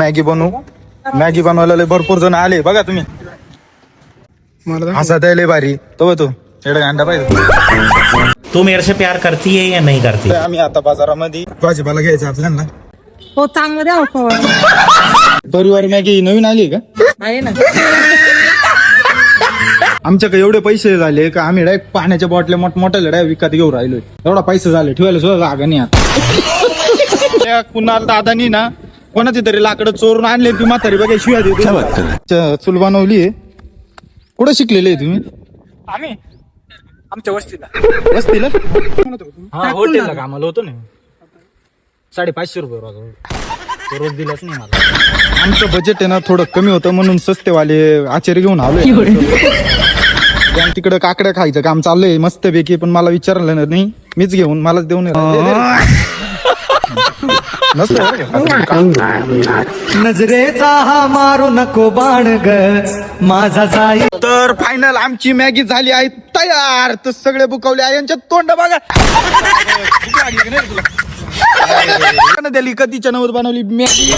Maggi बनवू. Maggi बनवायला लय भरपूर जण आले बघा तुम्ही. हसत आहे लय भारी. तो एवढा अंडा पाहिजे. तू मेरे से प्यार करती है या नहीं करती? आम्ही आता बाजारामध्ये भाजीपाला घ्यायचा आपल्याला. हो चांगलं द्या हो. परिवार मॅगी नवीन आली का? आहे ना. आमच्याकडे एवढे पैसे झाले का आम्ही डायरेक्ट पाण्याच्या बॉटल्या मोठमोठ्या लढाई विकत घेऊन राहिलोय. एवढा पैसे झाले ठेवायला सुद्धा जागा नाही आता. कुणाल दादानी ना कोणाची तरी लाकडं चोरून आणले. ती म्हातारी बघा शिव्या देते. चूल बनवली. कुठं शिकलेले तुम्ही? आम्ही आमच्या वस्तीला हॉटेलला कामाला होतो ना. 550 रुपये रोज दिलाच नाही मला. आमचं बजेट आहे ना थोडं कमी होतं म्हणून सस्तेवाले आचार्य घेऊन आलोय. तिकडं काकड्या खायचं काम चाललंय मस्त पैकी. पण मला विचारलं नाही. मीच घेऊन मलाच देऊन नजरेचा हा मारू नको बाण ग माझा जाई. तर फायनल आमची मॅगी झाली आहे तयार. तर सगळे बुकवले आहे. यांच्यात तोंड बघा. दिली कधीच्या नव्हत बनवली मॅगी.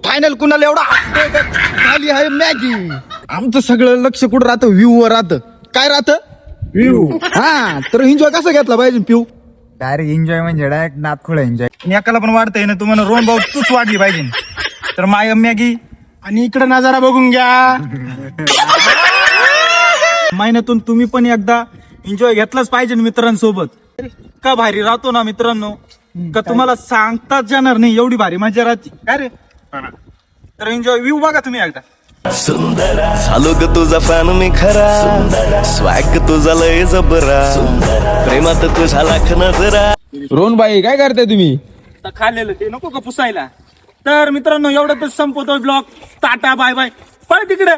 फायनल कुणाला एवढा झाली आहे मॅगी. आमचं सगळं लक्ष कुठं राहतं? व्ह्यू वर राहतं. काय राहतं? व्ह्यू. हा तर एन्जॉय कसं घेतला पाहिजे पिऊ? डायरेक्ट एन्जॉय म्हणजे डायरेक्ट नातखुळा एन्जॉय. एकाला पण वाढतंय ना तुम्हाला रोहन भाऊ तूच वाढली पाहिजे. तर माय मॅगी आणि इकडे नजारा बघून घ्या. महिन्यातून तुम्ही पण एकदा एन्जॉय घेतलाच पाहिजे मित्रांसोबत. का भारी राहतो ना मित्रांनो का तुम्हाला सांगताच जाणार नाही. एवढी भारी मजा राहते काय रे. तर एन्जॉय व्ह्यू बघा तुम्ही एकदा. सुंदर झालो ग तुझा फॅन मी खरा. स्वॅग तुझा लय जबरा. प्रेमात तुझा लाख नजरा. रोहन भाई काय करताय तुम्ही? खाल्लेलं ते नको का पुसायला. तर मित्रांनो एवढं तर संपवतो ब्लॉग. Tata bye bye. पळ तिकडे.